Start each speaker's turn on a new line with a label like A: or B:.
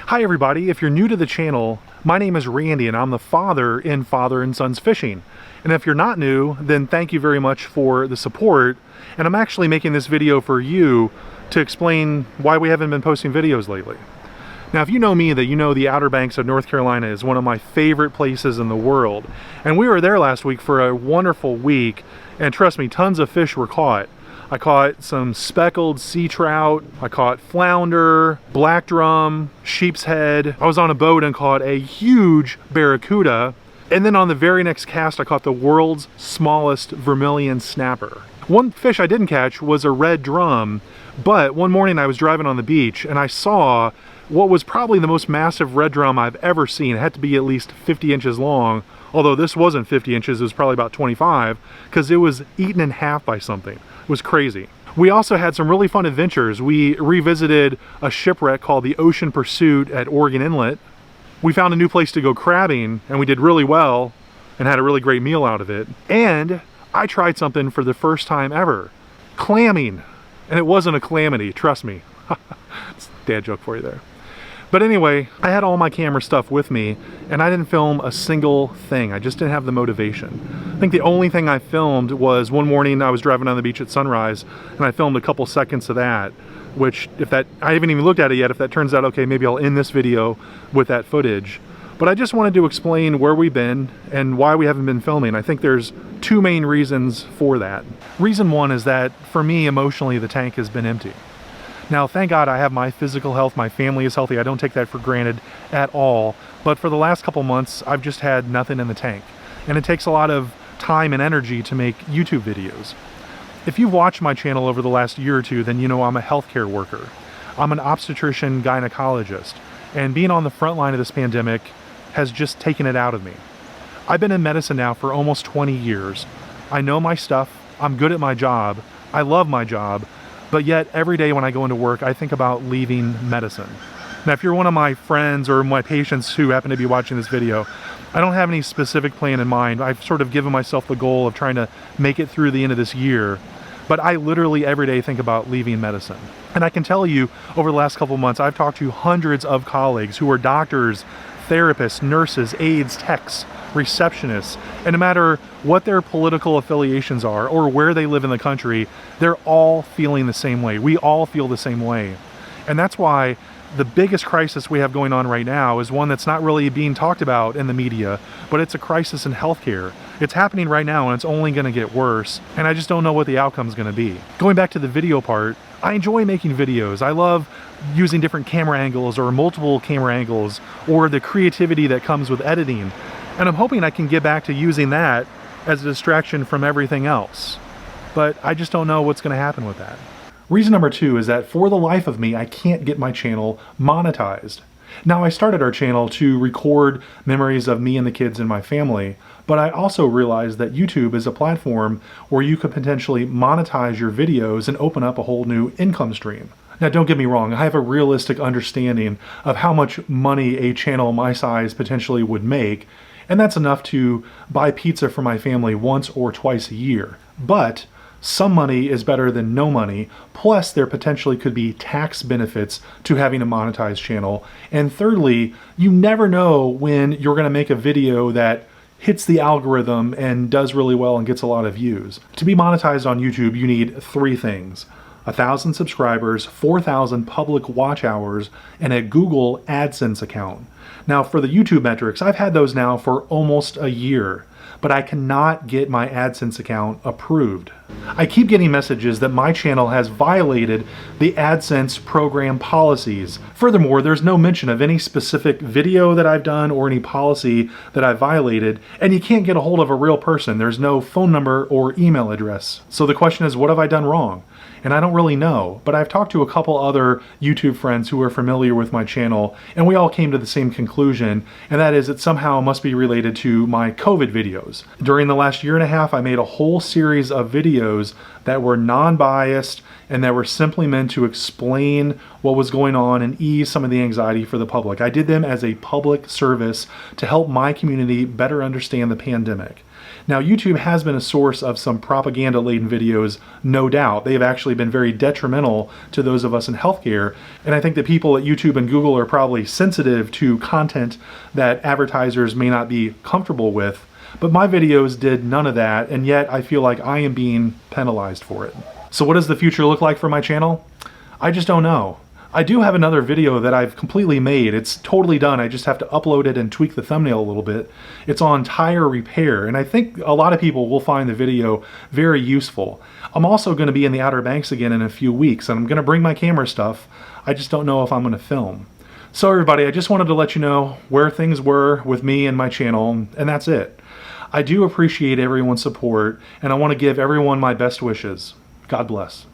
A: Hi everybody, if you're new to the channel, my name is Randy and I'm the father in Father and Sons Fishing. And if you're not new, then thank you very much for the support. And I'm actually making this video for you to explain why we haven't been posting videos lately. Now, if you know me, that you know the Outer Banks of North Carolina is one of my favorite places in the world. And we were there last week for a wonderful week, and trust me, tons of fish were caught. I caught some speckled sea trout, I caught flounder, black drum, sheep's head. I was on a boat and caught a huge barracuda. And then on the very next cast, I caught the world's smallest vermilion snapper. One fish I didn't catch was a red drum, but one morning I was driving on the beach and I saw what was probably the most massive red drum I've ever seen. It had to be at least 50 inches long, although this wasn't 50 inches, it was probably about 25, because it was eaten in half by something. It was crazy. We also had some really fun adventures. We revisited a shipwreck called the Ocean Pursuit at Oregon Inlet. We found a new place to go crabbing, and we did really well and had a really great meal out of it. And I tried something for the first time ever, clamming. And it wasn't a calamity, trust me. It's a dad joke for you there. But anyway, I had all my camera stuff with me and I didn't film a single thing. I just didn't have the motivation. I think the only thing I filmed was one morning I was driving on the beach at sunrise and I filmed a couple seconds of that, which I haven't even looked at it yet. If that turns out okay, maybe I'll end this video with that footage. But I just wanted to explain where we've been and why we haven't been filming. I think there's two main reasons for that. Reason one is that for me, emotionally, the tank has been empty. Now, thank God I have my physical health, my family is healthy, I don't take that for granted at all, but for the last couple months, I've just had nothing in the tank. And it takes a lot of time and energy to make YouTube videos. If you've watched my channel over the last year or two, then you know I'm a healthcare worker. I'm an obstetrician gynecologist, and being on the front line of this pandemic has just taken it out of me. I've been in medicine now for almost 20 years. I know my stuff, I'm good at my job, I love my job, but yet every day when I go into work, I think about leaving medicine. Now, if you're one of my friends or my patients who happen to be watching this video, I don't have any specific plan in mind. I've sort of given myself the goal of trying to make it through the end of this year, but I literally every day think about leaving medicine. And I can tell you, over the last couple months, I've talked to hundreds of colleagues who are doctors, therapists, nurses, aides, techs, receptionists, and no matter what their political affiliations are or where they live in the country, they're all feeling the same way. We all feel the same way. And that's why the biggest crisis we have going on right now is one that's not really being talked about in the media, but it's a crisis in healthcare. It's happening right now and it's only going to get worse, and I just don't know what the outcome is going to be. Going back to the video part, I enjoy making videos. I love using different camera angles or multiple camera angles or the creativity that comes with editing. And I'm hoping I can get back to using that as a distraction from everything else. But I just don't know what's going to happen with that. Reason number two is that for the life of me, I can't get my channel monetized. Now, I started our channel to record memories of me and the kids and my family, but I also realized that YouTube is a platform where you could potentially monetize your videos and open up a whole new income stream. Now, don't get me wrong, I have a realistic understanding of how much money a channel my size potentially would make, and that's enough to buy pizza for my family once or twice a year. But some money is better than no money, plus there potentially could be tax benefits to having a monetized channel. And thirdly, you never know when you're going to make a video that hits the algorithm and does really well and gets a lot of views. To be monetized on YouTube, you need three things: 1,000 subscribers, 4,000 public watch hours, and a Google AdSense account. Now, for the YouTube metrics, I've had those now for almost a year, but I cannot get my AdSense account approved. I keep getting messages that my channel has violated the AdSense program policies. Furthermore, there's no mention of any specific video that I've done or any policy that I've violated, and you can't get a hold of a real person. There's no phone number or email address. So the question is, what have I done wrong? And I don't really know, but I've talked to a couple other YouTube friends who are familiar with my channel, and we all came to the same conclusion, and that is it somehow must be related to my COVID video. videos. During the last year and a half, I made a whole series of videos that were non-biased and that were simply meant to explain what was going on and ease some of the anxiety for the public. I did them as a public service to help my community better understand the pandemic. Now, YouTube has been a source of some propaganda-laden videos, no doubt. They have actually been very detrimental to those of us in healthcare, and I think that people at YouTube and Google are probably sensitive to content that advertisers may not be comfortable with, but my videos did none of that, and yet I feel like I am being penalized for it. So what does the future look like for my channel? I just don't know. I do have another video that I've completely made. It's totally done. I just have to upload it and tweak the thumbnail a little bit. It's on tire repair, and I think a lot of people will find the video very useful. I'm also going to be in the Outer Banks again in a few weeks, and I'm going to bring my camera stuff. I just don't know if I'm going to film. So everybody, I just wanted to let you know where things were with me and my channel, and that's it. I do appreciate everyone's support, and I want to give everyone my best wishes. God bless.